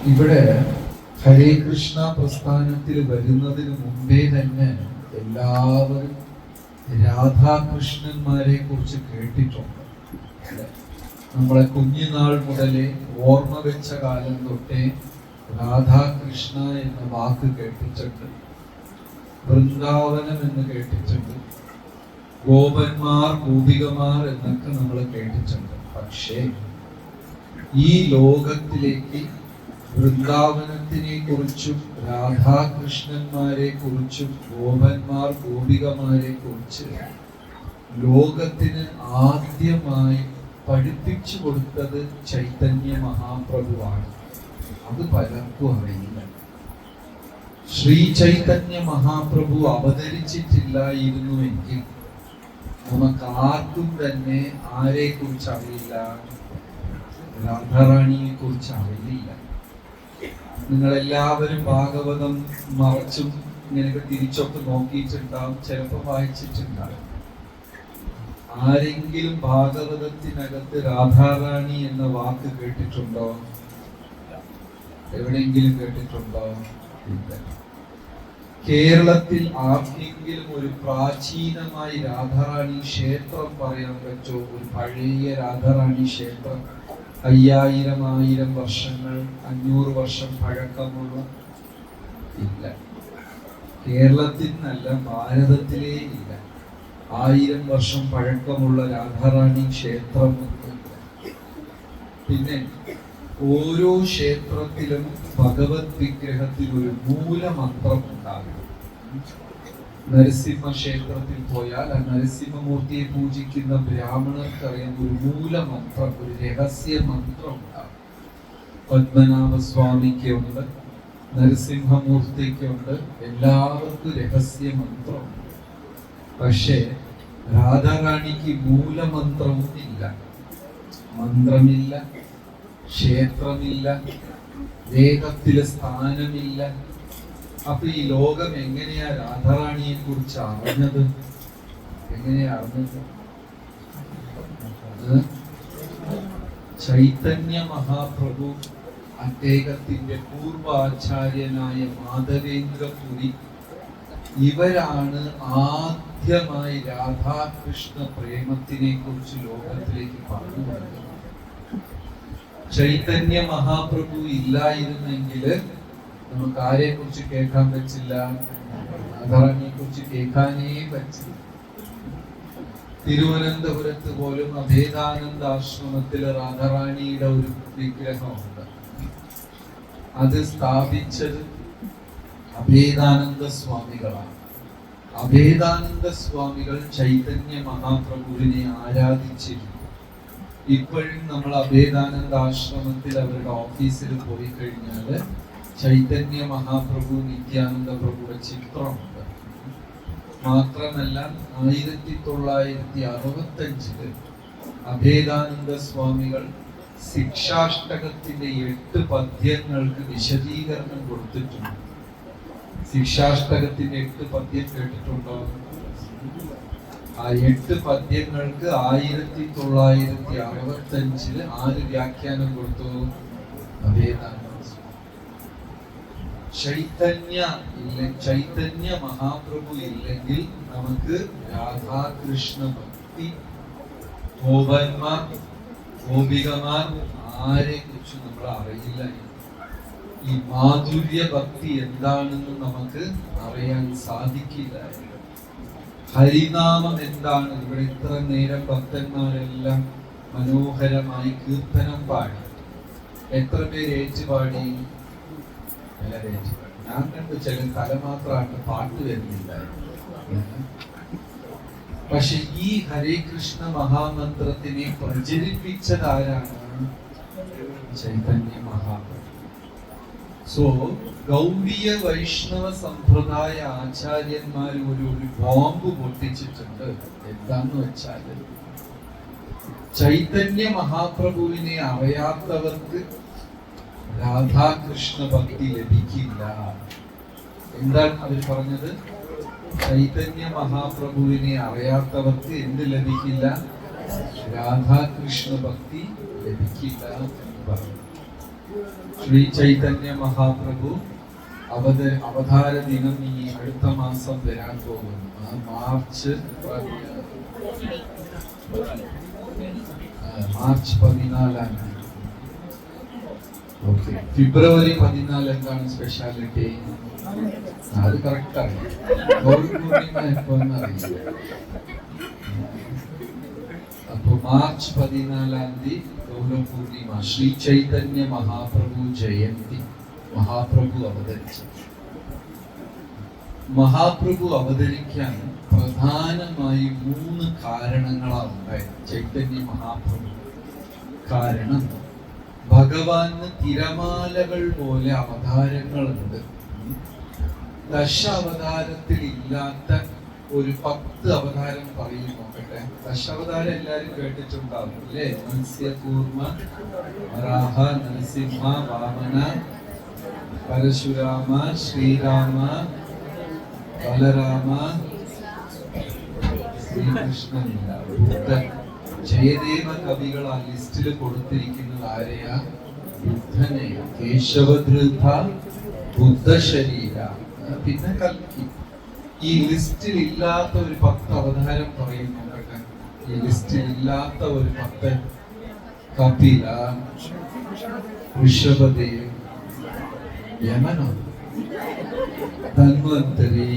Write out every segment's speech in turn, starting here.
ഇവിടെ ഹരേ കൃഷ്ണ പ്രസ്ഥാനത്തിൽ വരുന്നതിന് മുമ്പേ തന്നെ എല്ലാവരും രാധാകൃഷ്ണന്മാരെ കുറിച്ച് കേട്ടിട്ടുണ്ട്. നമ്മളെ കുഞ്ഞുനാൾ മുതലേ ഓർമ്മ വെച്ച കാലം തൊട്ടേ രാധാകൃഷ്ണ എന്ന വാക്ക് കേട്ടിട്ടുണ്ട്, വൃന്ദാവനം എന്ന് കേട്ടിട്ടുണ്ട്, ഗോപന്മാർ ഗോപികമാർ എന്നൊക്കെ നമ്മൾ കേട്ടിട്ടുണ്ട്. പക്ഷേ ഈ ലോകത്തിലേക്ക് വൃന്ദാവനത്തിനെ കുറിച്ചും രാധാകൃഷ്ണന്മാരെ കുറിച്ചും ഗോപന്മാർ ഗോപികമാരെ കുറിച്ച് ലോകത്തിന് ആദ്യമായി പഠിപ്പിച്ചു കൊടുത്തത് ചൈതന്യ മഹാപ്രഭുവാണ്. അത് പലർക്കും അറിയില്ല. ശ്രീ ചൈതന്യ മഹാപ്രഭു അവതരിച്ചിട്ടില്ലായിരുന്നുവെങ്കിൽ നമുക്ക് ആർക്കും തന്നെ ആരെ കുറിച്ച് അറിയില്ല, രാധാറാണിയെ കുറിച്ച് അറിയില്ല. നിങ്ങളെല്ലാവരും ഭാഗവതം മറച്ചും ഇങ്ങനെയൊക്കെ തിരിച്ചൊക്കെ നോക്കിയിട്ടുണ്ടാവും, ചിലപ്പോൾ വായിച്ചിട്ടുണ്ടാവും. ആരെങ്കിലും ഭാഗവതത്തിനകത്ത് രാധാറാണി എന്ന വാക്ക് കേട്ടിട്ടുണ്ടോ? എവിടെയെങ്കിലും കേട്ടിട്ടുണ്ടോ? ഇല്ല. കേരളത്തിൽ ആർക്കെങ്കിലും ഒരു പ്രാചീനമായി രാധാറാണി ക്ഷേത്രം പറയാൻ പറ്റോ? ഒരു പഴയ രാധാറാണി ക്ഷേത്രം 5000 വർഷങ്ങൾ 500 വർഷം പഴക്കമുള്ള? ഇല്ല. കേരളത്തിൽ നല്ല ഭാരതത്തിലേ ഇല്ല 1000 വർഷം പഴക്കമുള്ള രാധാറാണി ക്ഷേത്രം. പിന്നെ ഓരോ ക്ഷേത്രത്തിലും ഭഗവത് വിഗ്രഹത്തിൽ ഒരു മൂലമന്ത്രം ഉണ്ടാകും. നരസിംഹ ക്ഷേത്രത്തിൽ പോയാൽ ആ നരസിംഹമൂർത്തിയെ പൂജിക്കുന്ന ബ്രാഹ്മണർക്കറിയാം ഒരു മൂലമന്ത്രം, ഒരു രഹസ്യ മന്ത്രം ഉണ്ടാകും. പത്മനാഭസ്വാമിക്കുണ്ട്, നരസിംഹമൂർത്തിക്കുണ്ട്, എല്ലാവർക്കും രഹസ്യ മന്ത്രമുണ്ട്. പക്ഷേ രാധാറാണിക്ക് മൂലമന്ത്രവും ഇല്ല, മന്ത്രമില്ല, ക്ഷേത്രമില്ല, വേദത്തിലെ സ്ഥാനമില്ല. അപ്പൊ ഈ ലോകം എങ്ങനെയാ രാധാറാണിയെ കുറിച്ച് അറിഞ്ഞത്? എങ്ങനെയാ അറിഞ്ഞത്? ചൈതന്യ മഹാപ്രഭു, അദ്ദേഹത്തിന്റെ പൂർവാചാര്യനായ മാധവേന്ദ്രപുരി, ഇവരാണ് ആദ്യമായി രാധാകൃഷ്ണ പ്രേമത്തിനെ കുറിച്ച് ലോകത്തിലേക്ക് പറഞ്ഞു കൊടുക്കുന്നത്. ചൈതന്യ മഹാപ്രഭു ഇല്ലായിരുന്നെങ്കിൽ നമുക്ക് ആരെ കുറിച്ച് കേൾക്കാൻ പറ്റില്ല, രാധാറാണിയെ കുറിച്ച് കേൾക്കാനേ പറ്റില്ല. തിരുവനന്തപുരത്ത് പോലും അഭേദാനന്ദ ആശ്രമത്തിൽ രാധാറാണിയുടെ ഒരു വിഗ്രഹമുണ്ട്. അത് സ്ഥാപിച്ചത് അഭേദാനന്ദ സ്വാമികളാണ്. അഭേദാനന്ദ സ്വാമികൾ ചൈതന്യ മഹാപ്രഭുവിനെ ആരാധിച്ചിരുന്നു. ഇപ്പോഴും നമ്മൾ അഭേദാനന്ദ ആശ്രമത്തിൽ അവരുടെ ഓഫീസിൽ പോയി കഴിഞ്ഞാൽ ചൈതന്യ മഹാപ്രഭു നിത്യാനന്ദ പ്രഭുയുടെ ചിത്രമുണ്ട്. മാത്രമല്ല 1965 അഭേദാനന്ദ സ്വാമികൾ ശിക്ഷാഷ്ടകത്തിന്റെ 8 പദ്യങ്ങൾക്ക് വിശദീകരണം കൊടുത്തിട്ടുണ്ട്. ശിക്ഷാഷ്ടകത്തിന്റെ 8 പദ്യം കേട്ടിട്ടുണ്ടോ? ആ 8 പദ്യങ്ങൾക്ക് 1965 ആര് വ്യാഖ്യാനം കൊടുത്തു? അഭേദാനന്ദ. ചൈതന്യ മഹാപ്രഭു ഇല്ലെങ്കിൽ നമുക്ക് രാധാകൃഷ്ണ ഭക്തി, ഗോപന്മാർ ഗോപികമാർ ആരെ കുറിച്ച് നമ്മൾ അറിയില്ല. ഈ മാധുര്യ ഭക്തി എന്താണെന്ന് നമുക്ക് അറിയാൻ സാധിക്കില്ല. ഹരിനാമം എന്താണ്? ഇവിടെ ഇത്ര നേരം ഭക്തന്മാരെല്ലാം മനോഹരമായി കീർത്തനം പാടി. എത്ര പേര് ഏറ്റുപാടി? ഞാൻ കണ്ടു ചില തല മാത്രമായിട്ട് പാട്ട് വരുന്നില്ല. പക്ഷെ ഈ ഹരേ കൃഷ്ണ മഹാമന്ത്രത്തിനെ പ്രചരിപ്പിച്ചതാരാണ്? ചൈതന്യ മഹാപ്രഭു. സോ ഗൗഡീയ വൈഷ്ണവ സമ്പ്രദായ ആചാര്യന്മാർ ഒരു ബോംബ് പൊട്ടിച്ചിട്ടുണ്ട്. എന്താന്ന് വെച്ചാൽ ചൈതന്യ മഹാപ്രഭുവിനെ അറിയാത്തവർക്ക് രാധാകൃഷ്ണ ഭക്തി ലഭിക്കില്ല. എന്താണ് അവർ പറഞ്ഞത്? ചൈതന്യ മഹാപ്രഭുവിനെ അറിയാത്തവർക്ക് എന്ത് ലഭിക്കില്ല? രാധാകൃഷ്ണ ഭക്തി ലഭിക്കില്ല എന്ന് പറഞ്ഞു. ശ്രീ ചൈതന്യ മഹാപ്രഭു അവതാര ദിനം ഈ അടുത്ത മാസം വരാൻ പോകുന്നു. March 14 okay. ഫെബ്രുവരി 14 എന്താണ് സ്പെഷ്യാലിറ്റി? അത് കറക്റ്റ് അറിയാം. എപ്പോന്ന് അറിയില്ല. അപ്പൊ മാർച്ച് 14 ഗൗരവപൂർണിമ, ശ്രീ ചൈതന്യ മഹാപ്രഭു ജയന്തി. മഹാപ്രഭു അവതരിച്ചു. മഹാപ്രഭു അവതരിക്കാൻ പ്രധാനമായി 3 കാരണങ്ങളാണ് ഉണ്ടായത്. ചൈതന്യ മഹാപ്രഭു കാരണം ഭഗവാന് തിരമാലകൾ പോലെ അവതാരങ്ങളുണ്ട്. അവതാരത്തിൽ ഇല്ലാത്ത ഒരു 10 അവതാരം പറയും നോക്കട്ടെ. അവതാരം എല്ലാരും കേട്ടിട്ടുണ്ടാവും അല്ലേ? മത്സ്യകൂർമ്മ, വരാഹ, നരസിംഹ, വാമന, പരശുരാമ, ശ്രീരാമ, ബലരാമ, ശ്രീകൃഷ്ണനില്ല, ബുദ്ധൻ. ജയദേവ കവികൾ ആ ലിസ്റ്റിൽ കൊടുത്തിരിക്കുന്നത് ആരെയാ? ബുദ്ധനെ. കേശവധൃത, ബുദ്ധശരീര, പിന്നെ കൽക്കി. ഈ ലിസ്റ്റിൽ ഇല്ലാത്ത ഒരു 10 അവതാരം പറയുന്നു. ഈ ലിസ്റ്റിൽ ഇല്ലാത്ത ഒരു 10: കപില, ഋഷഭദേവ്, യമനോ, ധന്വന്തരി,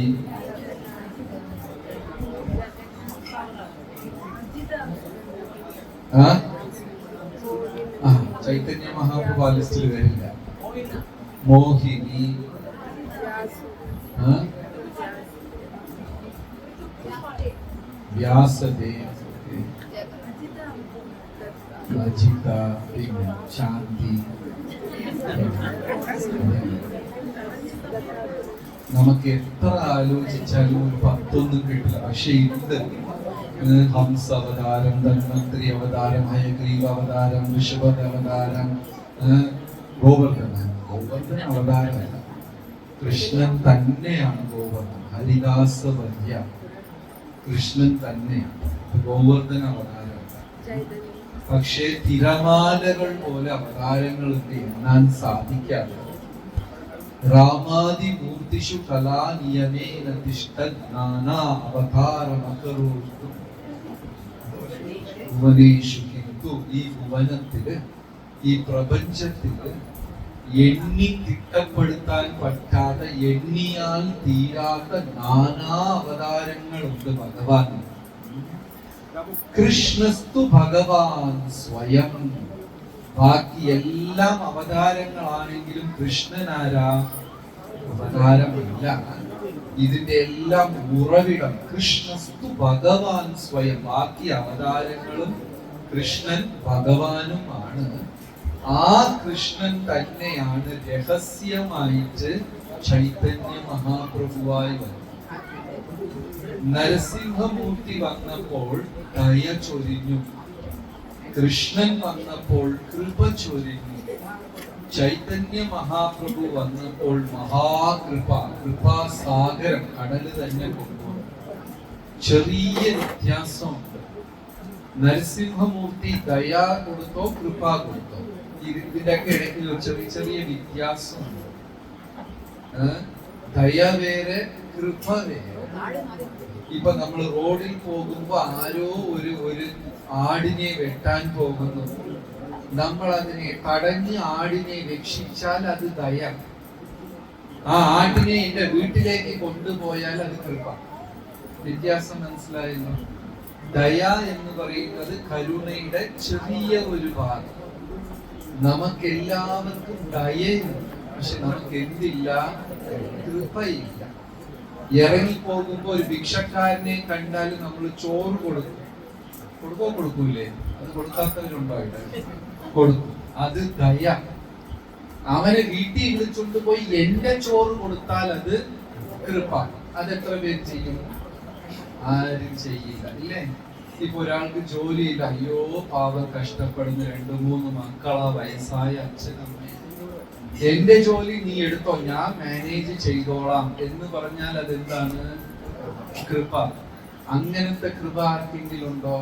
ചൈതന്യ മഹാപ്രഭു ആ ലിസ്റ്റിൽ വരില്ല. മോഹിനി, വ്യാസദേവ്, അജിത, ശാന്തി. നമുക്ക് എത്ര ആലോചിച്ചാലും ഒരു 10 കിട്ടില്ല. പക്ഷെ ഇത് ഹംസ അവതാരം, ധന്വന്തരി അവതാരം, ഹയഗ്രീവ അവതാരം, ഋഷഭ അവതാരം, ഗോവർദ്ധന അവതാരമല്ല, കൃഷ്ണൻ തന്നെയാണ് ഗോവർദ്ധൻ. ഹരിദാസ വല്യ കൃഷ്ണൻ തന്നെയാണ് ഗോവർദ്ധന അവതാരമല്ല. പക്ഷേ തിരമാലകൾ പോലെ അവതാരങ്ങൾ എണ്ണാൻ സാധിക്കാതെ രാമാദി മൂർത്തിഷു കലാ നിയമേന തിഷ്ഠത് നാനാ അവതാരമകരോസ്തു ഭുവനേഷു. ഹിന്ദു ഈ ഭുവനത്തില്, ഈ പ്രപഞ്ചത്തില് എണ്ണി തിട്ടപ്പെടുത്താൻ പറ്റാതെ, എണ്ണിയാൽ തീരാത്ത നാനാ അവതാരങ്ങളുണ്ട് ഭഗവാൻ. കൃഷ്ണസ്തു ഭഗവാൻ സ്വയം. ബാക്കി എല്ലാം അവതാരങ്ങളാണെങ്കിലും കൃഷ്ണനാരാ? അവതാരമല്ല. ഇതിന്റെ എല്ലാം ഉറവിടം കൃഷ്ണസ്തു ഭഗവാൻ സ്വയം. ബാക്കി അവതാരങ്ങളും കൃഷ്ണൻ ഭഗവാനുമാണ്. ആ കൃഷ്ണൻ തന്നെയാണ് രഹസ്യമായിട്ട് ചൈതന്യ മഹാപ്രഭുവായി വന്നത്. നരസിംഹമൂർത്തി വന്നപ്പോൾ ദയ ചൊരിഞ്ഞു, കൃഷ്ണൻ വന്നപ്പോൾ കൃപ ചൊരിഞ്ഞു, ചൈതന്യ മഹാപ്രഭു വന്നപ്പോൾ മഹാകൃപ, കൃപാസാഗരം, കടല് തന്നെ കൊണ്ടുവന്നു. ചെറിയ വ്യത്യാസമുണ്ട്. നരസിംഹമൂർത്തി ദയ കൊടുത്തോ കൃപ കൊടുത്തോ, ഇതിന്റെയൊക്കെ ഇടയ്ക്ക് ചെറിയ ചെറിയ വ്യത്യാസമുണ്ട്. ദയ വേറെ, കൃപ വേറെ. ഇപ്പൊ നമ്മൾ റോഡിൽ പോകുമ്പോ ആരോ ഒരു ആടിനെ വെട്ടാൻ പോകുന്നു. നമ്മൾ അതിനെ തടഞ്ഞ് ആടിനെ രക്ഷിച്ചാൽ അത് ദയ. ആ ആടിനെ എന്റെ വീട്ടിലേക്ക് കൊണ്ടുപോയാൽ അത് കൃപ. വ്യത്യാസം മനസ്സിലായല്ലോ? ദയ എന്ന് പറയുന്നത് കരുണയുടെ ചെറിയ ഒരു ഭാഗം. നമുക്കെല്ലാവർക്കും ദയയുണ്ട്, പക്ഷെ നമുക്ക് എന്തില്ല? കൃപയില്ല. ഇറങ്ങിപ്പോകുമ്പോ ഒരു ഭിക്ഷക്കാരനെ കണ്ടാൽ നമ്മൾ ചോറ് കൊടുക്കൂലേ? അത് കൊടുക്കാത്തവരുണ്ടോ? കൊടുക്കും. അത് ദയ. അവനെ വീട്ടിൽ വിളിച്ചുകൊണ്ട് പോയി എന്റെ ചോറ് കൊടുത്താൽ അത് കൃപ. അതെത്ര പേര് ചെയ്യും? ആരും ചെയ്യില്ല, ഇല്ലേ? ഇപ്പൊ ഒരാൾക്ക് ജോലിയില്ല, അയ്യോ പാവം കഷ്ടപ്പെടുന്ന 2-3 മക്കളാ, വയസ്സായ അച്ഛനമ്മ, എന്റെ ജോലി നീ എടുത്തോ, ഞാൻ മാനേജ് ചെയ്തോളാം എന്ന് പറഞ്ഞാൽ അതെന്താണ്? കൃപ. അങ്ങനത്തെ കൃപ ആർക്കെങ്കിലും ഉണ്ടോ?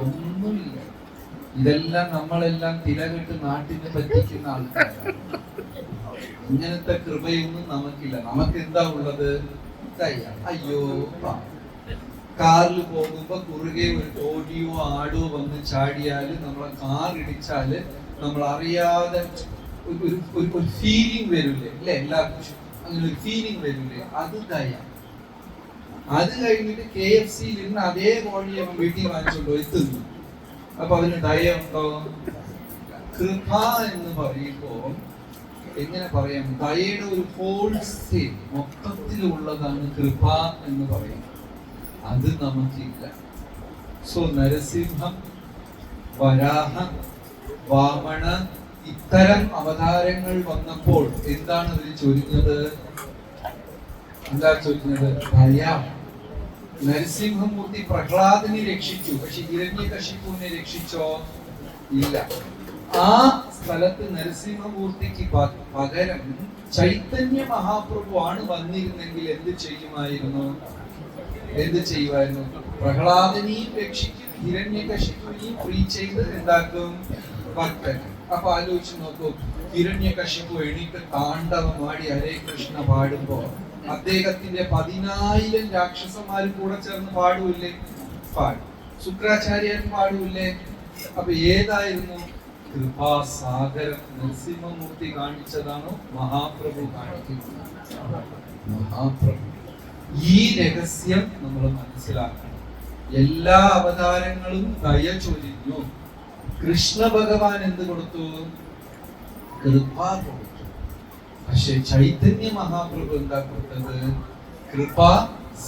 ഒന്നുമില്ല. ഇതെല്ലാം നമ്മളെല്ലാം തിലകിട്ട് നാട്ടിനെ പറ്റിക്കുന്ന ആൾക്കാരാണ്. ഇങ്ങനത്തെ കൃപയൊന്നും നമുക്കില്ല. നമുക്ക് എന്താ ഉള്ളത്? അയ്യോ, കാറിൽ പോകുമ്പോ കുറുകെ ഒരു കോഴിയോ ആടോ വന്ന് ചാടിയാല്, നമ്മളെ കാർ ഇടിച്ചാല് നമ്മൾ അറിയാതെ ഒരു ഫീലിംഗ് വരില്ലേ? അല്ലെ, എല്ലാവർക്കും അങ്ങനെ ഒരു ഫീലിംഗ് വരില്ലേ? അത് ദയ. അത് കഴിഞ്ഞിട്ട് KFC ഇരുന്ന് അതേ കോഴിയെ വീട്ടിൽ വാങ്ങിച്ചോണ്ടോ എത്തുന്നു. അപ്പൊ അതിന് ദയ ഉണ്ടോ? കൃപ എന്ന് പറയുമ്പോ എങ്ങനെ പറയാം? ദയയുടെ ഒരു ഹോൾസെയിൽ മൊത്തത്തിലുള്ളതാണ് കൃപ എന്ന് പറയുന്നത്. അത് നമുക്കില്ല. സോ നരസിംഹം, വരാഹ, വാമണ ഇത്തരം അവതാരങ്ങൾ വന്നപ്പോൾ എന്താണ് അവർ ചൊരിഞ്ഞത്? എന്താ ചൊരിഞ്ഞത്? ദയ. നരസിംഹമൂർത്തി പ്രഹ്ലാദനെ രക്ഷിച്ചു, പക്ഷെ ഹിരണ്യകശിപുവിനെ രക്ഷിച്ചോ? ഇല്ല. ആ സ്ഥലത്ത് നരസിംഹമൂർത്തിക്ക് പകരം ചൈതന്യ മഹാപ്രഭു ആണ് വന്നിരുന്നെങ്കിൽ എന്ത് ചെയ്യുമായിരുന്നു? പ്രഹ്ലാദനെയും രക്ഷിക്കും, ഹിരണ്യകശിപുവിനെയും ഫ്രീ ചെയ്ത് എന്താക്കും? ഭക്തൻ. അപ്പൊ ആലോചിച്ച് നോക്കൂ, ഹിരണ്യകശിപു എണീറ്റ് താണ്ഡവമാടി ഹരേ കൃഷ്ണ പാടുമ്പോ അദ്ദേഹത്തിന്റെ 10,000 രാക്ഷസന്മാർ കൂടെ ചേർന്ന് പാടൂല്ലേ? പാടും. ശുക്രാചാര്യൻ പാടൂല്ലേ? അപ്പൊ ഏതായിരുന്നു? കൃപാസാഗരം നരസിംഹമൂർത്തി കാണിച്ചതാണോ മഹാപ്രഭു കാണിക്കുന്നത്? മഹാപ്രഭു. ഈ രഹസ്യം നമ്മൾ മനസ്സിലാക്കണം. എല്ലാ അവതാരങ്ങളും ദയ ചൊരിഞ്ഞു. കൃഷ്ണ ഭഗവാൻ എന്ത് കൊടുത്തു? കൃപ കൊടുത്തു. പക്ഷെ ചൈതന്യ മഹാപ്രഭു എന്താ കൊടുത്തത്? കൃപാ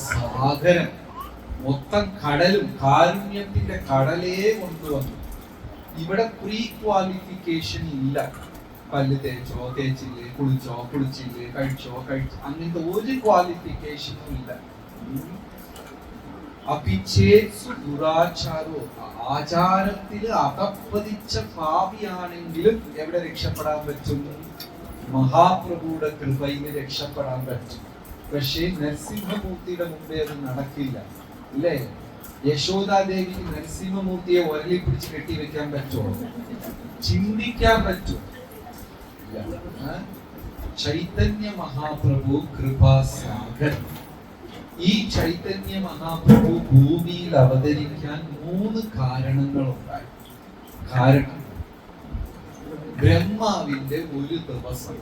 സാഗരം. മൊത്തം കടലും കാരുണ്യത്തിന്റെ കടലേ കൊണ്ടുവന്നു. ഇവിടെ പ്രീ ക്വാളിഫിക്കേഷൻ ഇല്ല. പല്ല് തേച്ചോ, തേച്ചില്ലേ, കുളിച്ചോ, കുളിച്ചില്ലേ, കഴിച്ചോ, അങ്ങനത്തെ ഒരു ക്വാളിഫിക്കേഷനും ഇല്ല. ആചാരത്തിൽ അകപ്പതിച്ച ഭാവിയാണെങ്കിലും എവിടെ രക്ഷപ്പെടാൻ പറ്റും? മഹാപ്രഭുയുടെ കൃപയിൽ രക്ഷപ്പെടാൻ പറ്റും. പക്ഷേ നരസിംഹമൂർത്തിയുടെ മുമ്പേ അത് നടക്കില്ല, അല്ലേ? യശോദാദേവിക്ക് നരസിംഹമൂർത്തിയെ ഒരലി പിടിച്ച് കെട്ടിവെക്കാൻ പറ്റുമോ? ചിന്തിക്കാൻ പറ്റുമോ? ചൈതന്യ മഹാപ്രഭു കൃപാസാഗർ. ഈ ചൈതന്യ മഹാപ്രഭു ഭൂമിയിൽ അവതരിക്കാൻ 3 കാരണങ്ങളുണ്ടായി. കാരണം ബ്രഹ്മാവിന്റെ ഒരു ദിവസം,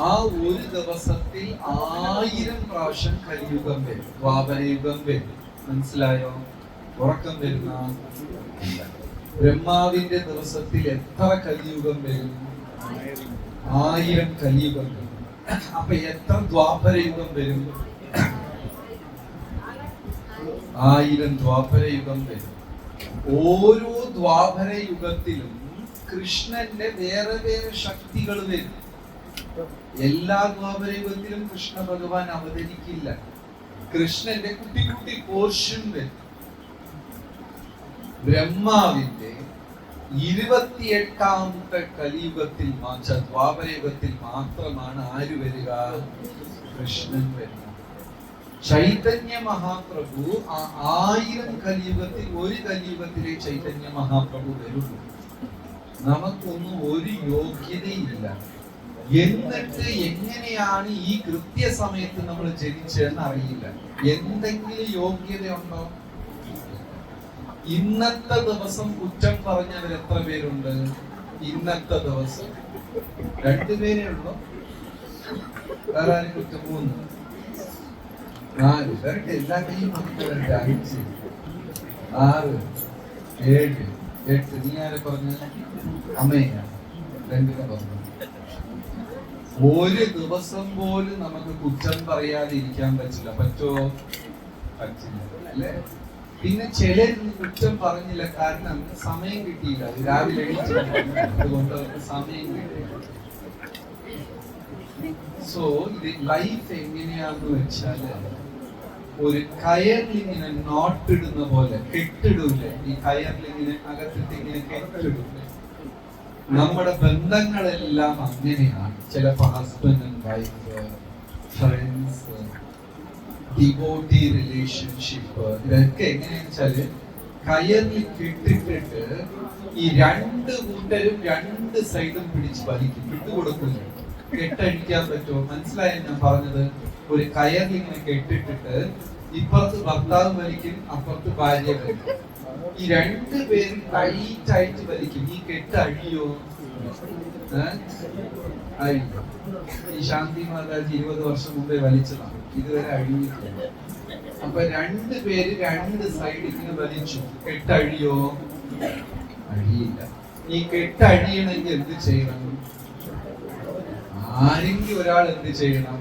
ആ ഒരു ദിവസത്തിൽ 1000 പ്രാവശ്യം കലിയുഗം വരും, ദ്വാപരയുഗം വരും. മനസ്സിലായോ? ഉറക്കം വരുന്ന ബ്രഹ്മാവിന്റെ ദിവസത്തിൽ എത്ര കലിയുഗം വരും? 1000 കലിയുഗം വരും. അപ്പൊ എത്ര ദ്വാപരയുഗം വരും? 1000 ദ്വാപരയുഗം വരും. ഓരോ ദ്വാപരയുഗത്തിലും കൃഷ്ണന്റെ വേറെ വേറെ ശക്തികൾ വരും. എല്ലാ ദ്വാപരയുഗത്തിലും കൃഷ്ണ ഭഗവാൻ അവതരിക്കില്ല. കൃഷ്ണന്റെ കുട്ടി കുട്ടി പോർഷൻ വരും. ബ്രഹ്മാവിന്റെ 28ാമത്തെ കലിയുഗത്തിൽ ദ്വാപരയുഗത്തിൽ മാത്രമാണ് ആര് വരിക? കൃഷ്ണൻ വരിക. ചൈതന്യ മഹാപ്രഭു ആ 1000 കലിയുഗത്തിൽ ഒരു കലിയുഗത്തിലെ ചൈതന്യ മഹാപ്രഭു വരുള്ളൂ. നമുക്കൊന്നും ഒരു യോഗ്യതയില്ല. എന്നിട്ട് എങ്ങനെയാണ് ഈ കൃത്യസമയത്ത് നമ്മൾ ജനിച്ചതെന്ന് അറിയില്ല. എന്തെങ്കിലും യോഗ്യതയുണ്ടോ? ഇന്നത്തെ ദിവസം കുറ്റം പറഞ്ഞവർ എത്ര പേരുണ്ട്? ഇന്നത്തെ ദിവസം 2 പേരേ ഉള്ളൂ. വേറെ ആരും കുറ്റം? 3, 4 പേരുടെ എല്ലാ കൈയും 5, 6, 7, 8. നീ ആരെ പറഞ്ഞ? അമ്മയാ. 2 പറഞ്ഞു. ഒരു ദിവസം പോലും നമുക്ക് കുറ്റം പറയാതെ ഇരിക്കാൻ പറ്റില്ല. പറ്റുമോ? പറ്റില്ല, അല്ലേ? പിന്നെ ചിലരിന്ന് കുറ്റം പറഞ്ഞില്ല, കാരണം സമയം കിട്ടിയില്ല. രാവിലെ അതുകൊണ്ട് അവർക്ക് സമയം കിട്ടിയില്ല. സോ ഇത് ലൈഫ് എങ്ങനെയാന്ന് വെച്ചാല് ഒരു കയറിലിങ്ങനെ നോട്ടിടുന്ന പോലെ കെട്ടിടൂല്ലേ? ഈ കയറിലിങ്ങനെ അകത്തിട്ട് ഇങ്ങനെ കെട്ടിടൂല്ലേ? നമ്മുടെ ബന്ധങ്ങളെല്ലാം അങ്ങനെയാണ്. ചിലപ്പോ husband and wife, friends, devotee relationship, ഇതൊക്കെ എങ്ങനെയാന്ന് വെച്ചാല് കയറിൽ കെട്ടിട്ടിട്ട് ഈ രണ്ട് കൂട്ടരും രണ്ട് സൈഡും പിടിച്ച് വലിക്കും, വിട്ടുകൊടുക്കില്ല. കെട്ടഴിക്കാൻ പറ്റുമോ? മനസ്സിലായോ ഞാൻ പറഞ്ഞത്? ഒരു കയറിൽ ഇങ്ങനെ കെട്ടിട്ടിട്ട് ഇപ്പുറത്ത് ഭർത്താവ് വലിക്കും, അപ്പുറത്ത് ഭാര്യ വലിക്കും. ഈ രണ്ടു പേരും ടൈറ്റ് ആയിട്ട് വലിക്കും. ഈ കെട്ട് അഴിയോ? അഴിയോ? ഈ ശാന്തി മാതാജി 20 വർഷം മുമ്പേ വലിച്ചതാണ്, ഇതുവരെ അഴിഞ്ഞിട്ടില്ല. അപ്പൊ രണ്ടു പേര് രണ്ട് സൈഡ് ഇങ്ങനെ വലിച്ചു. കെട്ടഴിയോ? അഴിയില്ല. ഈ കെട്ടഴിയണമെങ്കിൽ എന്ത് ചെയ്യണം? ആരെങ്കിലും ഒരാൾ എന്ത് ചെയ്യണം?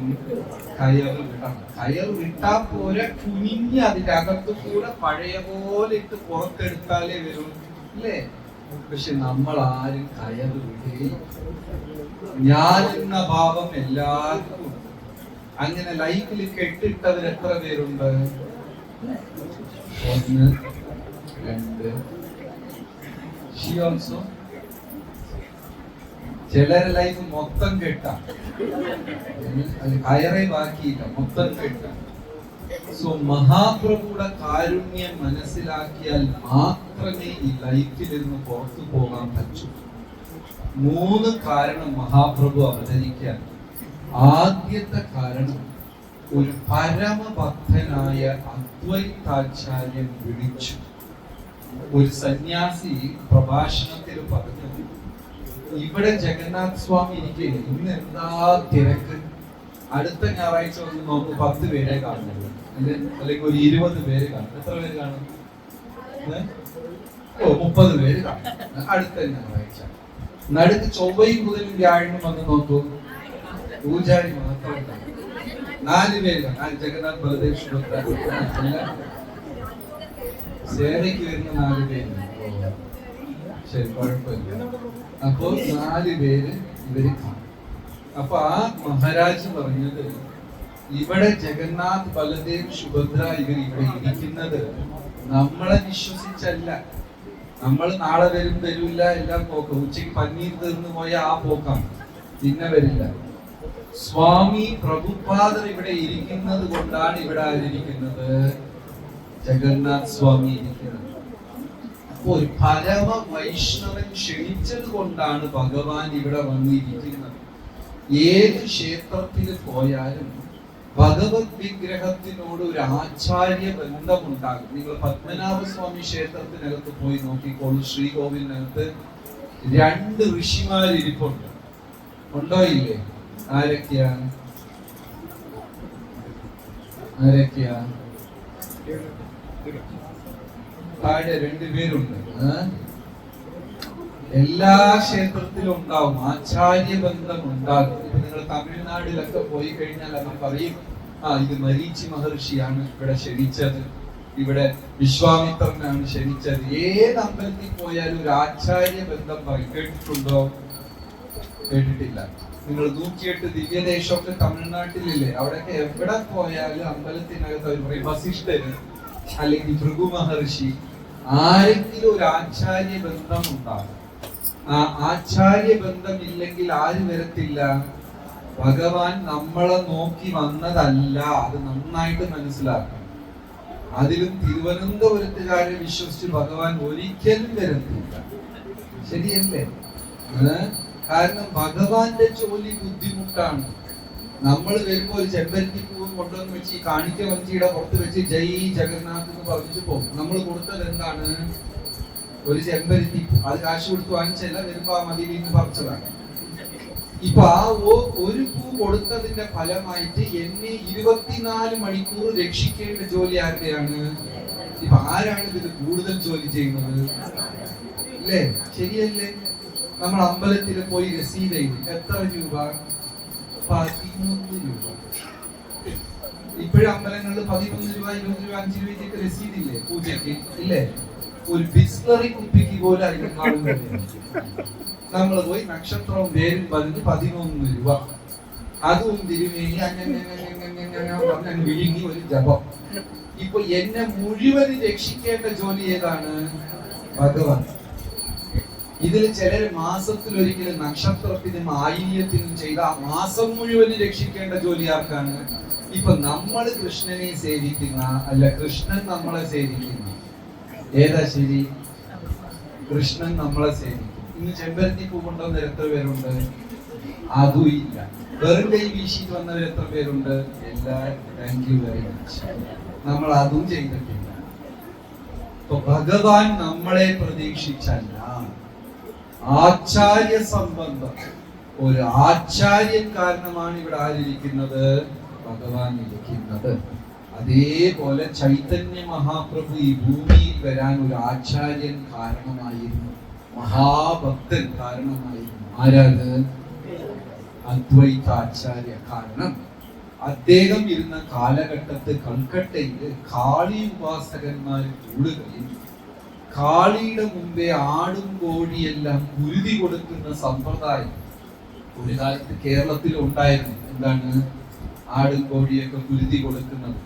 കയറ് വിടണം. കയറ് വിട്ടാ പോരെ, കുനിഞ്ഞ് അതിന്റെ അകത്ത് കൂടെ പഴയ പോലെ ഇട്ട് പുറത്തെടുത്താലേ വരും, അല്ലേ? പക്ഷെ നമ്മൾ ആരും കയറ് വിടേ. ഞാൻ എന്ന ഭാവം എല്ലാവർക്കും. അങ്ങനെ ലൈഫിൽ കെട്ടിട്ടവർ എത്ര പേരുണ്ട്? 1 2. She also. ചിലരെ ലൈഫ് മൊത്തം കെട്ടാം, കയറേ ബാക്കിയില്ല, മൊത്തം കെട്ടാം. സോ മഹാപ്രഭുയുടെ കാരുണ്യം മനസ്സിലാക്കിയാൽ മാത്രമേ ഈ ലൈഫിൽ നിന്ന് പുറത്തു പോകാൻ പറ്റൂ. 3 കാരണം മഹാപ്രഭു അവതരിക്കാൻ. ആദ്യത്തെ കാരണം, ഒരു പരമഭക്തനായ അദ്വൈതാചാര്യൻ വിളിച്ചു. ഒരു സന്യാസി പ്രഭാഷണത്തിൽ പറഞ്ഞു, ഇവിടെ ജഗന്നാഥ് സ്വാമി ഇരിക്കുകയില്ല, ഇന്ന് എന്താ തിരക്ക്, അടുത്ത ഞായറാഴ്ച വന്ന് നോക്ക് 10 പേരെ കാണുന്നത്, അല്ലെങ്കിൽ ഒരു 20 പേര് കാണും. എത്ര പേര് കാണും? 30 പേര് കാണും അടുത്ത ഞായറാഴ്ച. നടുക്ക് ചൊവ്വയും ബുധനും വ്യാഴനും വന്ന് നോക്കൂ, പൂജാരി മാത്രം 4 പേര് കാണും. ജഗന്നാഥ്, ബലദേവ്, സുഭദ്ര, സേവയ്ക്ക് വരുന്ന 4 പേര്. ശരി, കുഴപ്പമില്ല. അപ്പോ 4 പേര് ഇവര് കാണും. അപ്പൊ ആ മഹാരാജ് പറഞ്ഞത്, ഇവിടെ ജഗന്നാഥ്, ബലദേവ്, സുഭദ്ര ഇവർ ഇവിടെ ഇരിക്കുന്നത് നമ്മളെ വിശ്വസിച്ചല്ല. നമ്മൾ നാളെ വരും വരില്ല എല്ലാം പോക്കാം. ഉച്ചയ്ക്ക് പന്നീർ തീർന്നു പോയ ആ പോക്കാണ്, പിന്നെ വരില്ല. സ്വാമി പ്രഭുപാദർ ഇവിടെ ഇരിക്കുന്നത് കൊണ്ടാണ് ഇവിടെ ആയിരിക്കുന്നത്, ജഗന്നാഥ് സ്വാമി ഇരിക്കുന്നത്. ഒരു പരമ വൈഷ്ണവൻ ക്ഷണിച്ചത് കൊണ്ടാണ് ഭഗവാൻ ഇവിടെ വന്നിരിക്കുന്നത്. ഏത് ക്ഷേത്രത്തിൽ പോയാലും ഭഗവത് വിഗ്രഹത്തിനോട് ഒരു ആചാര്യ ബന്ധമുണ്ടാകും. നിങ്ങൾ പത്മനാഭസ്വാമി ക്ഷേത്രത്തിനകത്ത് പോയി നോക്കിക്കോളൂ. ശ്രീകോവിലിനകത്ത് 2 ഋഷിമാരിരിപ്പുണ്ട്. ഉണ്ടോ ഇല്ലേ? ആരൊക്കെയാ? താഴെ 2 പേരുണ്ട്. എല്ലാ ക്ഷേത്രത്തിലും ഉണ്ടാവും, ആചാര്യ ബന്ധം ഉണ്ടാകും. ഇപ്പൊ നിങ്ങൾ തമിഴ്നാട്ടിലൊക്കെ പോയി കഴിഞ്ഞാൽ അവർ പറയും, ഇത് മരീചി മഹർഷിയാണ് ഇവിടെ ക്ഷണിച്ചത്, ഇവിടെ വിശ്വാമിത്രനാണ് ക്ഷണിച്ചത്. ഏത് അമ്പലത്തിൽ പോയാലും ഒരു ആചാര്യ ബന്ധം പറയും. കേട്ടിട്ടുണ്ടോ? കേട്ടിട്ടില്ല. നിങ്ങൾ 108 ദിവ്യദേശമൊക്കെ തമിഴ്നാട്ടിലില്ലേ? അവിടെയൊക്കെ എവിടെ പോയാലും അമ്പലത്തിനകത്ത് അവർ പറയും വസിഷ്ഠര് അല്ലെങ്കിൽ ഭൃഗു മഹർഷി, ആരെങ്കിലും ഒരു ആചാര്യ ബന്ധം ഉണ്ടാകും. ആ ആചാര്യ ബന്ധം ഇല്ലെങ്കിൽ ആര് വരത്തില്ല? ഭഗവാൻ നമ്മളെ നോക്കി വന്നതല്ല. അത് നന്നായിട്ട് മനസ്സിലാക്കണം. അതിലും തിരുവനന്തപുരത്തുകാരെ വിശ്വസിച്ച് ഭഗവാൻ ഒരിക്കലും വരത്തില്ല. ശരിയല്ലേ? കാരണം ഭഗവാന്റെ ജോലി ബുദ്ധിമുട്ടാണ്. നമ്മൾ വരുമ്പോ ഒരു ചെമ്പരത്തി പൂവ് കൊണ്ടുവന്ന് വെച്ച് ഈ കാണിക്ക വഞ്ചിയുടെ പുറത്ത് വെച്ച് ജയ് ജഗന്നാഥ് എന്ന് പറഞ്ഞിട്ട് പോകും. നമ്മൾ കൊടുത്തത് എന്താണ്? ഒരു ചെമ്പരത്തി. അത് കാശ് കൊടുത്ത് വാങ്ങിച്ചല്ല, വരുമ്പോ ആ മതിയിൽ നിന്ന് പറിച്ചതാണ്. ഇപ്പൊ ആ ഒരു പൂ കൊടുത്തതിന്റെ ഫലമായിട്ട് എന്നെ 24 മണിക്കൂർ രക്ഷിക്കേണ്ട ജോലി ആരുടെയാണ്? ഇപ്പൊ ആരാണ് ഇതിൽ കൂടുതൽ ജോലി ചെയ്യുന്നത്? അല്ലേ? ശരിയല്ലേ? നമ്മൾ അമ്പലത്തിൽ പോയി രസീത് എഴുതി, എത്ര രൂപ? 13 രൂപ. ഇപ്പോഴും അമ്പലങ്ങളിൽ 13 രൂപ, 20 രൂപ, 5 രൂപയ്ക്കൊക്കെ രസീതില്ലേ പൂജയ്ക്ക്? ഇല്ലേ? ഒരു ബിസ്ലറി കുപ്പിക്ക് പോലെ അതിന് നമ്മൾ പോയി നക്ഷത്രവും പേരും പറഞ്ഞ് 11 രൂപ. അതും തിരുമേനി അങ്ങനെ വിഴുങ്ങി ഒരു ജപം. ഇപ്പൊ എന്നെ മുഴുവൻ രക്ഷിക്കേണ്ട ജോലി ഏതാണ്? ഭഗവാൻ. ഇതിൽ ചിലര് മാസത്തിലൊരിക്കലും നക്ഷത്രത്തിനും ആയില്യത്തിനും ചെയ്ത ആ മാസം മുഴുവൻ രക്ഷിക്കേണ്ട ജോലി ആർക്കാണ്? ഇപ്പൊ നമ്മൾ കൃഷ്ണനെ സേവിക്കുന്ന, അല്ല കൃഷ്ണൻ നമ്മളെ സേവിക്കുന്ന. ഏതാ ശരി? കൃഷ്ണൻ നമ്മളെ സേവിക്കും. ഇന്ന് ചെമ്പരത്തി പൂ കൊണ്ടുവന്ന എത്ര പേരുണ്ട്? അതും ഇല്ല. വെറും കൈ വീശിട്ട് വന്നവർ എത്ര പേരുണ്ട്? എല്ലാവരും താങ്ക് യു വെരി മച്ച്. നമ്മൾ അതും ചെയ്തിട്ടില്ല. അപ്പൊ ഭഗവാൻ നമ്മളെ പ്രതീക്ഷിച്ചല്ല, ആചാര്യ സംബന്ധം, ഒരു ആചാര്യൻ കാരണമാണ് ഇവിടെ ആരിയിരിക്കുന്നത്? ഭഗവാൻ ഇരിക്കുന്നത്. അതേപോലെ ചൈതന്യ മഹാപ്രഭു ഈ ഭൂമിയിൽ വരാൻ ഒരു ആചാര്യൻ കാരണമായിരുന്നു, മഹാഭക്തൻ കാരണമായിരുന്നു. ആരാത്? അദ്വൈതാചാര്യ. കാരണം അദ്ദേഹം ഇരുന്ന കാലഘട്ടത്ത് കൽക്കട്ടയിൽ കാളി ഉപാസകന്മാർ കൂടുകയും കാളിയുടെ മുമ്പേ ആടും കോഴിയെല്ലാം കുരുതി കൊടുക്കുന്ന സമ്പ്രദായം ഒരു കാലത്ത് കേരളത്തിൽ ഉണ്ടായിരുന്നു. എന്താണ്? ആടും കോഴിയൊക്കെ കുരുതി കൊടുക്കുന്നത്.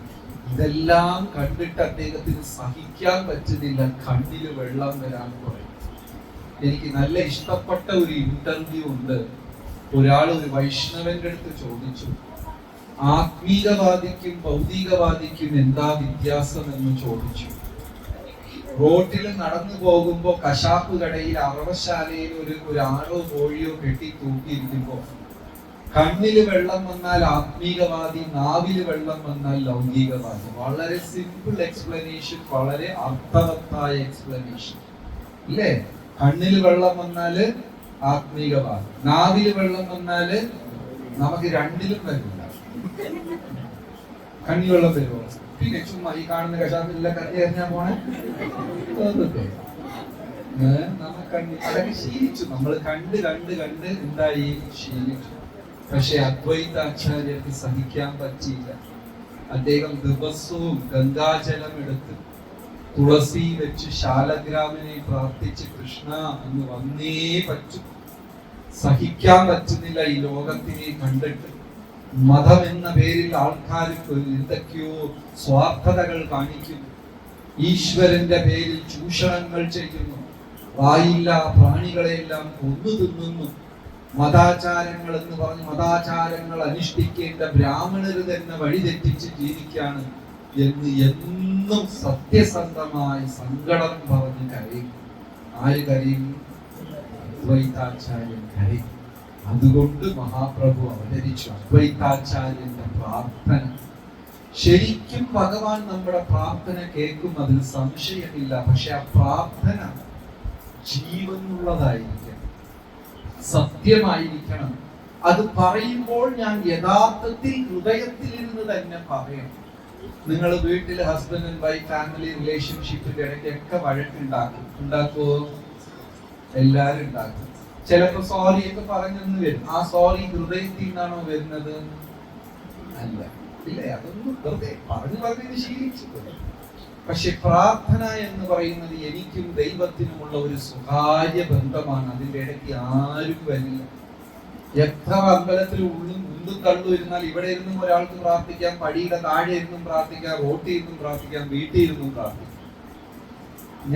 ഇതെല്ലാം കണ്ടിട്ട് അദ്ദേഹത്തിന് സഹിക്കാൻ പറ്റുന്നില്ല, കണ്ണില് വെള്ളം വരാൻ തുടങ്ങി. എനിക്ക് നല്ല ഇഷ്ടപ്പെട്ട ഒരു ഇന്റർവ്യൂ ഉണ്ട്. ഒരാൾ ഒരു വൈഷ്ണവന്റെ അടുത്ത് ചോദിച്ചു, ആത്മീകവാദിക്കും ഭൗതികവാദിക്കും എന്താ വ്യത്യാസം എന്ന് ചോദിച്ചു. റോട്ടിൽ നടന്നു പോകുമ്പോ കശാപ്പ് കടയിൽ അറവശാലയിൽ ഒരു ആടോ കോഴിയോ കെട്ടി തൂക്കിയിരിക്കുമ്പോ കണ്ണില് വെള്ളം വന്നാൽ ആത്മീകവാദി, നാവില് വെള്ളം വന്നാൽ ലൗകികവാദി. വളരെ സിമ്പിൾ എക്സ്പ്ലനേഷൻ, വളരെ അർത്ഥവത്തായ എക്സ്പ്ലനേഷൻ ഇല്ലേ? കണ്ണില് വെള്ളം വന്നാല് ആത്മീകവാദി, നാവില് വെള്ളം വന്നാല് നമുക്ക് രണ്ടിലും വരില്ല. കണ്ണിൽ വെള്ളം വരുമോ? പിന്നെ ചുമ്മാ ഈ കാണുന്ന കശാപ്പില്ല കത്തി എറിഞ്ഞാ പോണേ അതൊക്കെ ശീലിച്ചു. നമ്മൾ കണ്ട് കണ്ട് കണ്ട് എന്തായി? ശീലിച്ചു. പക്ഷെ അദ്വൈതാചാര്യർക്ക് സഹിക്കാൻ പറ്റിയില്ല. അദ്ദേഹം ദിവസവും ഗംഗാജലം എടുത്ത് തുളസി വെച്ച് ശാലഗ്രാമനെ പ്രാർത്ഥിച്ച് കൃഷ്ണ എന്ന് വന്നേ പറ്റൂ. സഹിക്കാൻ പറ്റുന്നില്ല ഈ ലോകത്തിനെ കണ്ടിട്ട്. മതം എന്ന പേരിൽ ആൾക്കാർക്ക് എന്തൊക്കെയോ സ്വാർത്ഥതകൾ കാണിക്കുന്നു, ഈശ്വരന്റെ പേരിൽ ചൂഷണങ്ങൾ ചെയ്യുന്നു, വായില്ല പ്രാണികളെയെല്ലാം കൊന്നു തിന്നുന്നു. മതാചാരങ്ങൾ എന്ന് പറഞ്ഞ് മതാചാരങ്ങൾ അനുഷ്ഠിക്കേണ്ട ബ്രാഹ്മണർ തന്നെ വഴിതെറ്റിച്ച് ജീവിക്കാണ് എന്ന് എന്നും സത്യസന്ധമായി സങ്കടം പറഞ്ഞ് കരയും. ആര് കരയും? അദ്വൈതാചാര്യൻ കരയും. അതുകൊണ്ട് മഹാപ്രഭു അവതരിച്ചു. അദ്വൈതാചാര്യന്റെ പ്രാർത്ഥന ശരിക്കും ഭഗവാൻ നമ്മുടെ പ്രാർത്ഥന കേൾക്കും, അതിൽ സംശയമില്ല. പക്ഷെ ആ പ്രാർത്ഥന ജീവനുള്ളതായിരിക്കണം, സത്യമായിരിക്കണം. അത് പറയുമ്പോൾ ഞാൻ യഥാർത്ഥത്തിൽ ഹൃദയത്തിലിരുന്ന് തന്നെ പറയണം. നിങ്ങൾ വീട്ടിൽ ഹസ്ബൻഡ് ആൻഡ് വൈഫ് ഫാമിലി റിലേഷൻഷിപ്പിന്റെ ഇടയ്ക്കൊക്കെ ഉണ്ടാക്കുമോ? എല്ലാരും ഉണ്ടാക്കും. ചിലപ്പോ സോറി ഒക്കെ പറഞ്ഞെന്ന് വരും. ആ സോറി ഹൃദയത്തിൽ നിന്നാണോ വരുന്നത്? അല്ല, ഇല്ലേ? അതൊന്നും വെറുതെ പറഞ്ഞു ശീലിച്ചു. പക്ഷെ പ്രാർത്ഥന എന്ന് പറയുന്നത് എനിക്കും ദൈവത്തിനുമുള്ള ഒരു സ്വകാര്യ ബന്ധമാണ്. അതിന്റെ ഇടയ്ക്ക് ആരും വരില്ല. എത്ര അമ്പലത്തിൽ ഉള്ളും ഉന്തും തള്ളു ഇരുന്നാൽ ഇവിടെ ഇരുന്നും ഒരാൾക്ക് പ്രാർത്ഥിക്കാം, പടിയുടെ താഴെ ഇരുന്നും പ്രാർത്ഥിക്കാം, റോട്ടിൽ ഇരുന്നും പ്രാർത്ഥിക്കാം, വീട്ടിൽ ഇരുന്നും പ്രാർത്ഥിക്കാം.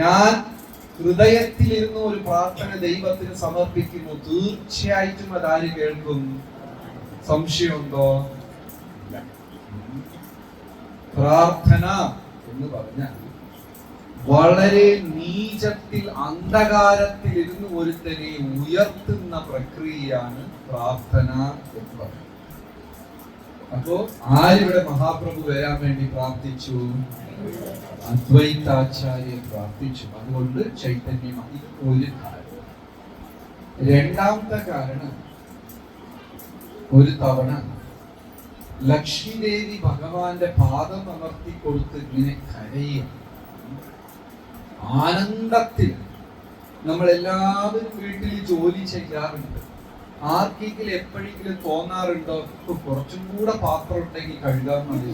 ഞാൻ ഹൃദയത്തിലിരുന്ന് ഒരു പ്രാർത്ഥന ദൈവത്തിന് സമർപ്പിക്കുന്നു, തീർച്ചയായിട്ടും അതാര് കേൾക്കും? സംശയമുണ്ടോ? പ്രാർത്ഥന എന്ന് പറഞ്ഞാൽ വളരെ നീചത്തിൽ അന്ധകാരത്തിൽ ഇരുന്ന് ഒരുത്തനെ ഉയർത്തുന്ന പ്രക്രിയയാണ് പ്രാർത്ഥന എന്ന് പറയുന്നത്. അപ്പോ ആരിവിടെ മഹാപ്രഭു വരാൻ വേണ്ടി പ്രാർത്ഥിച്ചു? അദ്വൈതാചാര്യ പ്രാർത്ഥിച്ചു. അതുകൊണ്ട് ചൈതന്യം. ഇത് ഒരു കാരണം. രണ്ടാമത്തെ കാരണം, ഒരു തവണ ലക്ഷ്മി ദേവി ഭഗവാന്റെ പാദം അമർത്തി കൊടുത്ത് ഇങ്ങനെ കരയുക, ആനന്ദത്തിൽ. നമ്മൾ എല്ലാവരും വീട്ടിൽ ജോലി ചെയ്യാറുണ്ട്. ആർക്കെങ്കിലും എപ്പോഴെങ്കിലും തോന്നാറുണ്ടോ കുറച്ചും കൂടെ പാത്രം ഉണ്ടെങ്കിൽ കഴുകാൻ മതി,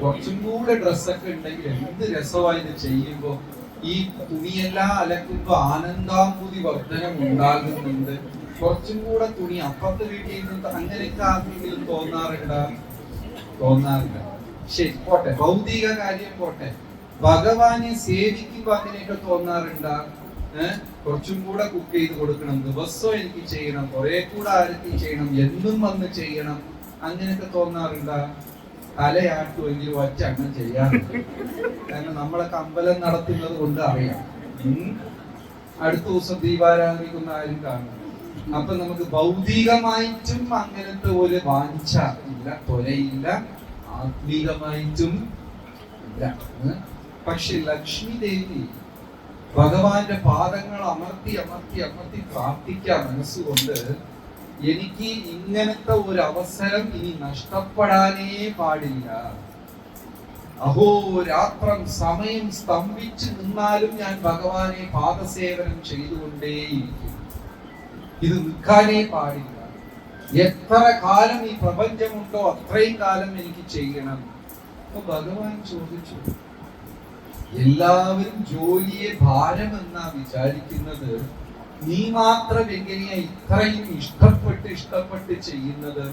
കുറച്ചും കൂടെ ഡ്രസ്സൊക്കെ ഉണ്ടെങ്കിൽ എന്ത് രസമായി ഇത് ചെയ്യുമ്പോ, ഈ തുണിയെല്ലാം അലക്കുമ്പോ ആനന്ദാമ്പുതി വർധനം ഉണ്ടാകുന്നുണ്ട്, കുറച്ചും കൂടെ തുണി അപ്പുറത്തെ വീട്ടിൽ നിന്ന്, അങ്ങനെയൊക്കെ ആർക്കെങ്കിലും തോന്നാറില്ല. ശരി, പോട്ടെ, ഭൗതിക കാര്യം പോട്ടെ. ഭഗവാനെ സേവിക്കുമ്പോ അങ്ങനെയൊക്കെ തോന്നാറുണ്ടാ? കുറച്ചും കൂടെ കുക്ക് ചെയ്ത് കൊടുക്കണം, ദിവസവും എനിക്ക് ചെയ്യണം, കുറെ കൂടെ ആരത്തി ചെയ്യണം, എന്നും വന്ന് ചെയ്യണം, അങ്ങനെയൊക്കെ തോന്നാറുണ്ടാ? തലയാട്ടുമെങ്കിലും ഒറ്റ അങ്ങനെ ചെയ്യാറുണ്ട്. കാരണം നമ്മളൊക്കെ അമ്പലം നടത്തുന്നത് കൊണ്ട് അറിയാം. അടുത്ത ദിവസം ദീപാരാധനിക്കുന്ന ആരും കാണും. അപ്പൊ നമുക്ക് ഭൗതികമായിട്ടും അങ്ങനത്തെ ഒരു വാഞ്ച ഇല്ല, ത്വരയില്ല, ആത്മീകമായിട്ടും ഇല്ല. പക്ഷെ ലക്ഷ്മി ദേവി ഭഗവാന്റെ പാദങ്ങൾ അമർത്തി അമർത്തി അമർത്തി പ്രാർത്ഥിക്കാൻ മനസ്സുകൊണ്ട് എനിക്ക് ഇങ്ങനത്തെ ഒരു അവസരം ഇനി നഷ്ടപ്പെടാനേ പാടില്ല. അഹോരാത്രം സമയം സ്തംഭിച്ചു നിന്നാലും ഞാൻ ഭഗവാനെ പാദസേവനം ചെയ്തുകൊണ്ടേയിരിക്കും. ഇത് നിൽക്കാനേ പാടില്ല. എത്ര കാലം ഈ പ്രപഞ്ചമുണ്ടോ അത്രയും കാലം എനിക്ക് ചെയ്യണം. അപ്പൊ ഭഗവാൻ ചോദിച്ചു, എല്ലാവരും ജോലിയെ ഭാരമെന്നാ വിചാരിക്കുന്നത്, നീ മാത്രം എങ്ങനെയാ ഇത്രയും ഇഷ്ടപ്പെട്ട് ചെയ്യുന്നത്?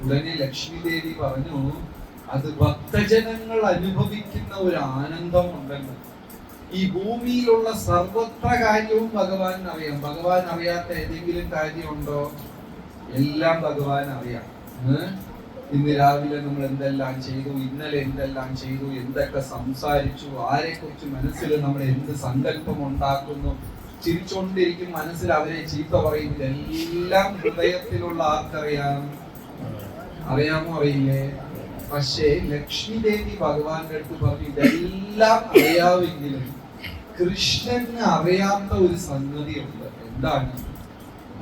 ഉടനെ ലക്ഷ്മി ദേവി പറഞ്ഞു, അത് ഭക്തജനങ്ങൾ അനുഭവിക്കുന്ന ഒരു ആനന്ദമുണ്ടെന്ന്. ഈ ഭൂമിയിലുള്ള സർവത്ര കാര്യവും ഭഗവാൻ അറിയാം. ഭഗവാൻ അറിയാത്ത ഏതെങ്കിലും കാര്യമുണ്ടോ? എല്ലാം ഭഗവാൻ അറിയാം. ഇന്ന് രാവിലെ നമ്മൾ എന്തെല്ലാം ചെയ്തു, ഇന്നലെ എന്തെല്ലാം ചെയ്തു, എന്തൊക്കെ സംസാരിച്ചു, ആരെ കുറിച്ച് മനസ്സിൽ നമ്മൾ എന്ത് സങ്കല്പം ഉണ്ടാക്കുന്നു, ചിരിച്ചോണ്ടിരിക്കും, മനസ്സിൽ അവരെ ചീത്ത പറയും. ഇതെല്ലാം ഹൃദയത്തിലുള്ള ആർക്കറിയാം? അറിയാമോ? അറിയില്ലേ? പക്ഷേ ലക്ഷ്മി ദേവി ഭഗവാന്റെ അടുത്ത് പറഞ്ഞു, ഇതെല്ലാം അറിയാമെങ്കിലും കൃഷ്ണന് അറിയാത്ത ഒരു സംഗതിയുണ്ട്. എന്താണ്?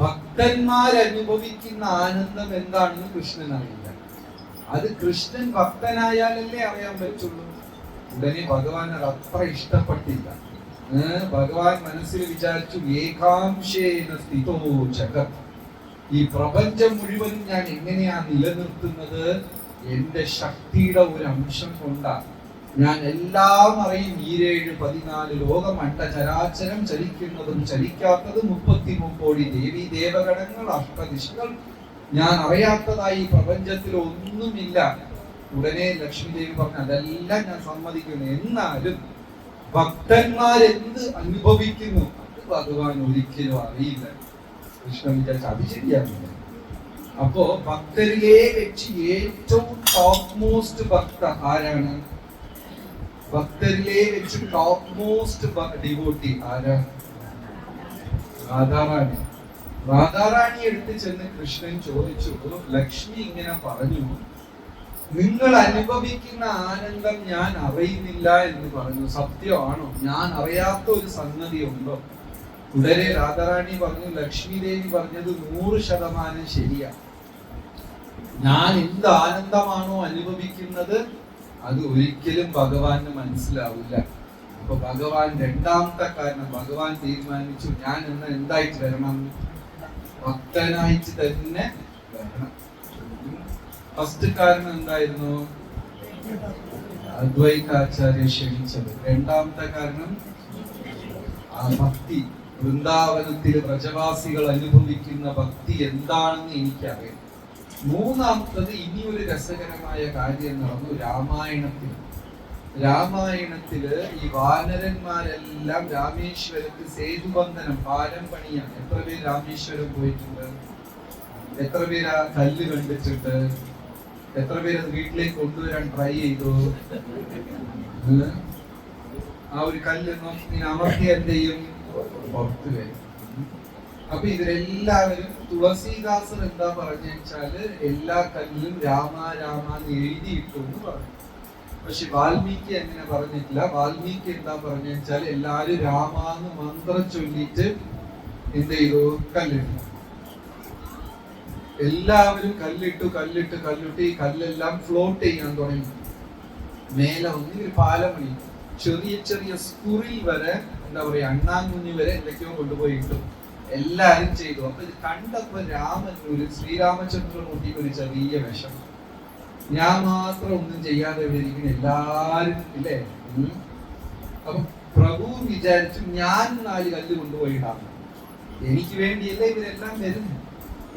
ഭക്തന്മാരനുഭവിക്കുന്ന ആനന്ദം എന്താണെന്ന് കൃഷ്ണൻ അറിയില്ല. അത് കൃഷ്ണൻ ഭക്തനായാലല്ലേ അറിയാൻ പറ്റുള്ളൂ. ഉടനെ ഭഗവാൻ അത് അത്ര ഇഷ്ടപ്പെട്ടില്ല. ഭഗവാൻ മനസ്സിൽ വിചാരിച്ചു, ഏകാംശേന സ്ഥിതോ ജഗത്, ഈ പ്രപഞ്ചം മുഴുവൻ ഞാൻ എങ്ങനെയാ നിലനിർത്തുന്നത്? എന്റെ ശക്തിയുടെ ഒരു അംശം കൊണ്ടാണ്. ഞാൻ എല്ലാം അറിയും. 7-14 ലോകം, അണ്ടചരാചരം, ചലിക്കുന്നതും ചലിക്കാത്തതും 33 കോടി ദേവി ദേവഗണങ്ങൾ, അഷ്ടദിശകൾ, ഞാൻ അറിയാത്തതായി ഈ പ്രപഞ്ചത്തിൽ ഒന്നുമില്ല. ഉടനെ ലക്ഷ്മി ദേവി പറഞ്ഞു, അതെല്ലാം ഞാൻ സമ്മതിക്കുന്നു, എന്നാലും ഭക്തന്മാരെന്ത് അനുഭവിക്കുന്നു അത് ഭഗവാൻ ഒരിക്കലും അറിയില്ല. കൃഷ്ണൻ വിചാരിച്ച അത് ശരിയാവില്ല. അപ്പോ ഭക്തരിലെ വെച്ച് ഏറ്റവും ടോപ്പ് മോസ്റ്റ് ഭക്ത ആരാണ്? ഭക്തരിലെ വെച്ച് ടോപ്പ് മോസ്റ്റ് ഡിവോട്ടി ആരാണ്? രാധാറാണി. രാധാറാണി എടുത്ത് ചെന്ന് കൃഷ്ണൻ ചോദിച്ചു, ലക്ഷ്മി ഇങ്ങനെ പറഞ്ഞു, നിങ്ങൾ അനുഭവിക്കുന്ന ആനന്ദം ഞാൻ അറിയുന്നില്ല എന്ന് പറഞ്ഞു, സത്യമാണോ? ഞാൻ അറിയാത്ത ഒരു സംഗതി ഉണ്ടോ? ഉടനെ രാധാറാണി പറഞ്ഞു, ലക്ഷ്മി ദേവി പറഞ്ഞത് 100% ശരിയാ. ഞാൻ എന്ത് ആനന്ദമാണോ അനുഭവിക്കുന്നത് അത് ഒരിക്കലും ഭഗവാന് മനസ്സിലാവില്ല. അപ്പൊ ഭഗവാൻ രണ്ടാമത്തെ കാരണം ഭഗവാൻ തീരുമാനിച്ചു, ഞാൻ ഇന്ന് എന്തായിട്ട് വരണം? ഭക്തനായിട്ട് തന്നെ വരണം. ഫസ്റ്റ് കാരണം എന്തായിരുന്നു? അദ്വൈതാചാര്യ ക്ഷണിച്ചത്. രണ്ടാമത്തെ കാരണം ആ ഭക്തി, വൃന്ദാവനത്തിൽ വ്രജവാസികൾ അനുഭവിക്കുന്ന ഭക്തി എന്താണെന്ന് എനിക്കറിയാം. മൂന്നാമത്തത്, ഇനി ഒരു രസകരമായ കാര്യം നടന്നു രാമായണത്തില് ഈ വാനരന്മാരെല്ലാം രാമേശ്വരത്ത് സേതുബന്ധനം, പാലം പണിയാണ്. എത്ര പേര് രാമേശ്വരം പോയിട്ടുണ്ട്? എത്ര പേര് ആ കല്ല് കണ്ടിട്ടുണ്ട്? എത്ര പേര് അത് വീട്ടിലേക്ക് കൊണ്ടുവരാൻ ട്രൈ ചെയ്തു? ആ ഒരു കല്ല് ഇങ്ങനെ അമർത്തി എന്ത് ചെയ്യും? പുറത്ത് വരും. അപ്പൊ ഇവരെല്ലാവരും, തുളസീദാസർ എന്താ പറഞ്ഞാല് എല്ലാ കല്ലിലും രാമ രാമ എന്ന് എഴുതിയിട്ടു എന്ന് പറഞ്ഞു. പക്ഷെ വാൽമീകി അങ്ങനെ പറഞ്ഞിട്ടില്ല. വാൽമീകി എന്താ പറഞ്ഞാൽ എല്ലാരും രാമാന്ന് മന്ത്രം ചൊല്ലിട്ട് എന്ത് ചെയ്തു? കല്ലിട്ടു. എല്ലാവരും കല്ലിട്ട് ഈ കല്ലെല്ലാം ഫ്ലോട്ട് ചെയ്യാൻ തുടങ്ങി. മേലെ ഒന്നിൽ പാലമണി, ചെറിയ ചെറിയ സ്കുറിൽ വരെ, എന്താ പറയാ, അണ്ണാൻകുഞ്ഞി വരെ എന്തൊക്കെയോ കൊണ്ടുപോയി ഇട്ടു. എല്ലാരും ചെയ്തു. അപ്പൊ ഇത് കണ്ടപ്പോ ശ്രീരാമചന്ദ്രമൂർത്തിക്ക് ഒരു ചെറിയ വിഷം. ഞാൻ മാത്രം ഒന്നും ചെയ്യാതെ ഇവിടെ ഇരിക്കുന്ന എല്ലാരും ഇല്ലേ? അപ്പൊ പ്രഭു വിചാരിച്ചു, ഞാൻ 4 കല്ല് കൊണ്ടുപോയി ഇടാം. എനിക്ക് വേണ്ടിയല്ലേ ഇവരെല്ലാം വരുന്നു,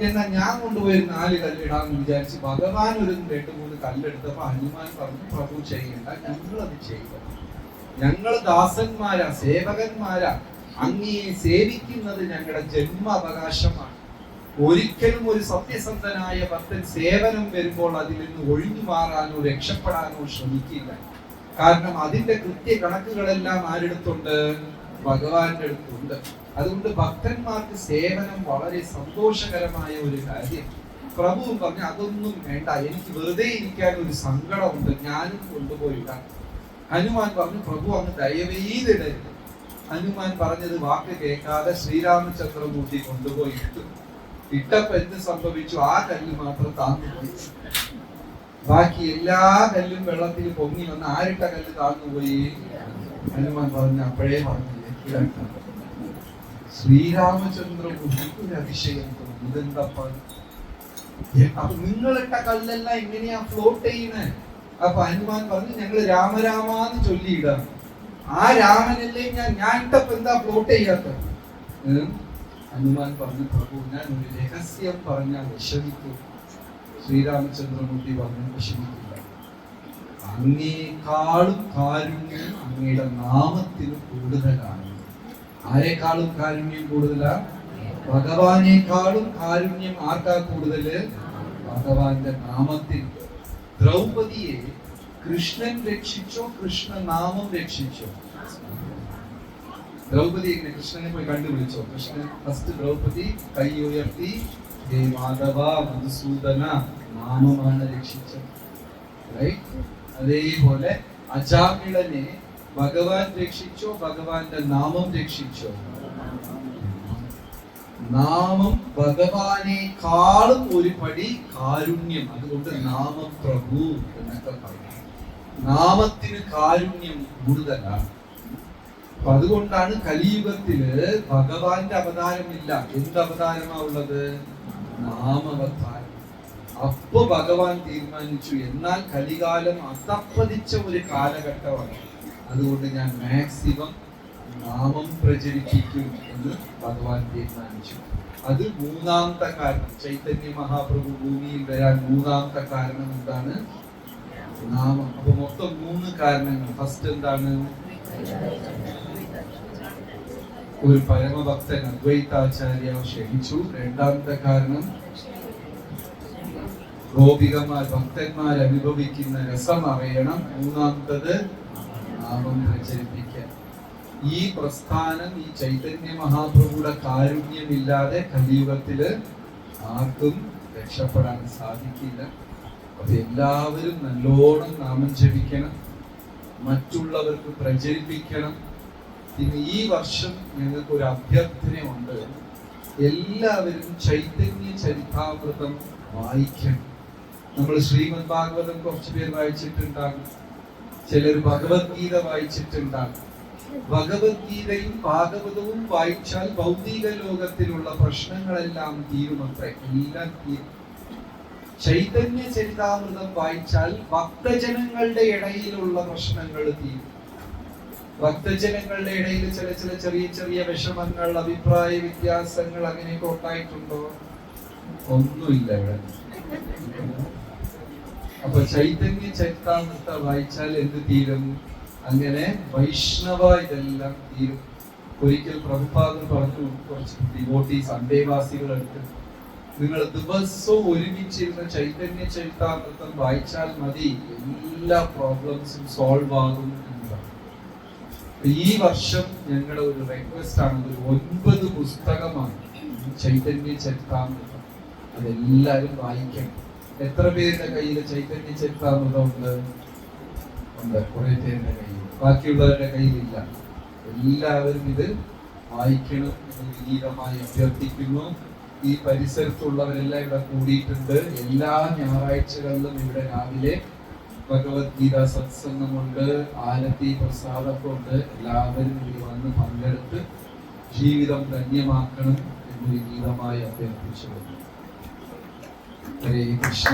എന്നാൽ ഞാൻ കൊണ്ടുപോയി 4 കല്ലിടാന്ന് വിചാരിച്ച് ഭഗവാൻ ഒരു 2-3 കല്ലെടുത്തപ്പോ ഹനുമാൻ പറഞ്ഞു, പ്രഭു ചെയ്യണ്ട, ഞങ്ങളത് ചെയ്ത. ഞങ്ങൾ ദാസന്മാരാ, സേവകന്മാരാ, അങ്ങയെ സേവിക്കുന്നത് ഞങ്ങളുടെ ജന്മ അവകാശമാണ്. ഒരിക്കലും ഒരു സത്യസന്ധനായ ഭക്തൻ സേവനം വരുമ്പോൾ അതിൽ നിന്ന് ഒഴിഞ്ഞു മാറാനോ രക്ഷപ്പെടാനോ ശ്രമിക്കില്ല. കാരണം അതിന്റെ കൃത്യ കണക്കുകളെല്ലാം ആരെടുത്തുണ്ട്? ഭഗവാന്റെ അടുത്തുണ്ട്. അതുകൊണ്ട് ഭക്തന്മാർക്ക് സേവനം വളരെ സന്തോഷകരമായ ഒരു കാര്യം. പ്രഭു പറഞ്ഞു അതൊന്നും വേണ്ട, എനിക്ക് വെറുതെ ഇരിക്കാൻ ഒരു സങ്കടമുണ്ട്, ഞാനും കൊണ്ടുപോയിടാം. ഹനുമാൻ പറഞ്ഞു പ്രഭു അങ്ങ് ദയവീതിടരുത്. ഹനുമാൻ പറഞ്ഞത് വാക്ക് കേൾക്കാതെ ശ്രീരാമചന്ദ്രമൂർത്തി കൊണ്ടുപോയി ഇട്ടു. ഇട്ടപ്പോ എന്ത് സംഭവിച്ചു? ആ കല്ല് മാത്രം താന്നുപോയി. ബാക്കി എല്ലാ കല്ലും വെള്ളത്തിൽ പൊങ്ങി വന്ന് ആരിട്ട കല്ല് താന്നുപോയി? ഹനുമാൻ പറഞ്ഞു അപ്പോഴേ പറഞ്ഞില്ലേ ശ്രീരാമചന്ദ്രമൂർത്തിക്ക് ഒരു അതിശയം തോന്നി. ഇതെന്തപ്പാ, അപ്പൊ നിങ്ങളിട്ട കല്ലെല്ലാം എങ്ങനെയാ ഫ്ലോട്ട് ചെയ്യണേ? അപ്പൊ ഹനുമാൻ പറഞ്ഞു ഞങ്ങൾ രാമരാമാന്ന് ചൊല്ലിയിടാം. ആ രാമനല്ലേ ഞാൻ ഇട്ടപ്പോ എന്താ ഫ്ലോട്ട് ചെയ്യാത്തത്? ഹനുമാൻ പറഞ്ഞു പ്രഭു ഞാൻ ഒരു രഹസ്യം പറഞ്ഞാൽ വിഷമിക്കും. ശ്രീരാമചന്ദ്രമൂർത്തി പറഞ്ഞു വിഷമിക്കില്ല, അങ്ങേക്കാളും കാരുണ്യം അങ്ങയുടെ നാമത്തിന് കൂടുതലാണ്. ആരെക്കാളും കാരുണ്യം കൂടുതലാ? ഭഗവാനേക്കാളും കാരുണ്യം ആർക്കാ കൂടുതല്? ഭഗവാന്റെ നാമത്തിൽ. ദ്രൗപദിയെ കൃഷ്ണൻ രക്ഷിച്ചോ കൃഷ്ണനാമം രക്ഷിച്ചോ? ദ്രൗപദി കൃഷ്ണനെ പോയി കണ്ടുപിടിച്ചോ? കൃഷ്ണൻ ഫസ്റ്റ് ദ്രൗപദി കൈ ഉയർത്തി ഹേ മാധവ മധുസൂദന നാമമാണ് രക്ഷിച്ചത്. അതേപോലെ അജാമിളനെ ഭഗവാൻ രക്ഷിച്ചോ ഭഗവാന്റെ നാമം രക്ഷിച്ചോ? നാമം ഭഗവാനേക്കാളും ഒരു പടി കാരുണ്യം. അതുകൊണ്ട് നാമപ്രഭു എന്നൊക്കെ പറയും. നാമത്തിന് കാരുണ്യം കൂടുതലാണ്. അപ്പൊ അതുകൊണ്ടാണ് കലിയുഗത്തില് ഭഗവാന്റെ അവതാരമില്ല. എന്ത് അവതാരമാ ഉള്ളത്? നാമവതാരം. അപ്പൊ ഭഗവാൻ തീരുമാനിച്ചു എന്നാൽ കലികാലം അതപ്പതിച്ച ഒരു കാലഘട്ടമാണ്, അതുകൊണ്ട് ഞാൻ മാക്സിമം നാമം പ്രചരിപ്പിക്കും എന്ന് ഭഗവാൻ തീരുമാനിച്ചു. അത് മൂന്നാമത്തെ കാരണം. ചൈതന്യ മഹാപ്രഭു ഭൂമിയിൽ വരാൻ മൂന്നാമത്തെ കാരണം എന്താണ്? നാമം. അപ്പൊ മൊത്തം 3 കാരണങ്ങൾ. ഫസ്റ്റ് എന്താണ്? ഒരു പരമഭക്തൻ അദ്വൈതാചാര്യ ക്ഷണിച്ചു. രണ്ടാമത്തെ കാരണം ഗോപികമാർ ഭക്തന്മാർ അനുഭവിക്കുന്ന രസം അറിയണം. മൂന്നാമത്തത് നാമം പ്രചരിപ്പിക്കാൻ. ഈ പ്രസ്ഥാനം ഈ ചൈതന്യ മഹാപ്രഭുയുടെ കാരുണ്യമില്ലാതെ കലിയുഗത്തില് ആർക്കും രക്ഷപ്പെടാൻ സാധിക്കില്ല. അപ്പൊ എല്ലാവരും നല്ലോണം നാമം ജപിക്കണം, മറ്റുള്ളവർക്ക് പ്രചരിപ്പിക്കണം. പിന്നെ ഈ വർഷം ഞങ്ങൾക്ക് ഒരു അഭ്യർത്ഥനയുണ്ട്, എല്ലാവരും ചൈതന്യ ചരിതാമൃതം വായിക്കണം. നമ്മൾ ശ്രീമദ് ഭാഗവതം കുറച്ചു പേർ വായിച്ചിട്ടുണ്ടാകും, ചിലർ ഭഗവത്ഗീത വായിച്ചിട്ടുണ്ടാകും. ഭഗവത്ഗീതയും ഭാഗവതവും വായിച്ചാൽ ഭൗതിക ലോകത്തിലുള്ള പ്രശ്നങ്ങളെല്ലാം തീരുമത്രേ, എല്ലാം തീരും. ചൈതന്യ ചരിതാമൃതം വായിച്ചാൽ ഭക്തജനങ്ങളുടെ ഇടയിലുള്ള പ്രശ്നങ്ങൾ തീരും. ഭക്തജനങ്ങളുടെ ഇടയിൽ ചില ചെറിയ ചെറിയ വിഷമങ്ങൾ, അഭിപ്രായ വ്യത്യാസങ്ങൾ അങ്ങനെയൊക്കെ ഉണ്ടായിട്ടുണ്ടോ? ഒന്നുമില്ല ഇവിടെ. അപ്പൊ ചൈതന്യ ചരിതാമൃതം വായിച്ചാൽ എന്ത് തീരും? അങ്ങനെ വൈഷ്ണവ ഇതെല്ലാം തീരും. ഒരിക്കൽ പ്രഭുപാദർ പറഞ്ഞു, കുറച്ച് ഡിവോട്ടീസ് അന്തേവാസികൾ എടുത്ത്, നിങ്ങൾ ദിവസവും ഒരുമിച്ചിരുന്ന ചൈതന്യ ചരിതാമൃതം വായിച്ചാൽ മതി, എല്ലാ പ്രോബ്ലംസും സോൾവ് ആകും എന്ന് പറഞ്ഞു. ഈ വർഷം ഞങ്ങളുടെ ഒരു റിക്വസ്റ്റ് ആണ്, ഒരു 9 പുസ്തകമാണ് ചൈതന്യ ചരിതാമൃതം. അതെല്ലാരും വായിക്കണം. എത്ര പേരുടെ കയ്യിൽ ചൈതന്യ ചരിതാമൃതം ഉണ്ട്? കുറെ പേരുടെ കയ്യിൽ, ബാക്കിയുള്ളവരുടെ കയ്യിലില്ല. എല്ലാവരും ഇത് വായിക്കണം എന്ന് വിനീതമായി അഭ്യർത്ഥിക്കുന്നു. ഈ പരിസരത്തുള്ളവരെല്ലാം ഇവിടെ കൂടിയിട്ടുണ്ട്. എല്ലാ ഞായറാഴ്ചകളിലും ഇവിടെ രാവിലെ ഭഗവത്ഗീത സത്സംഗമുണ്ട്, ആരതി പ്രസാദമൊക്കെ ഉണ്ട്. എല്ലാവരും ഇവിടെ വന്ന് പങ്കെടുത്ത് ജീവിതം ധന്യമാക്കണം എന്ന് വിനീതമായി അഭ്യർത്ഥിച്ചു. ഹരേ കൃഷ്ണ.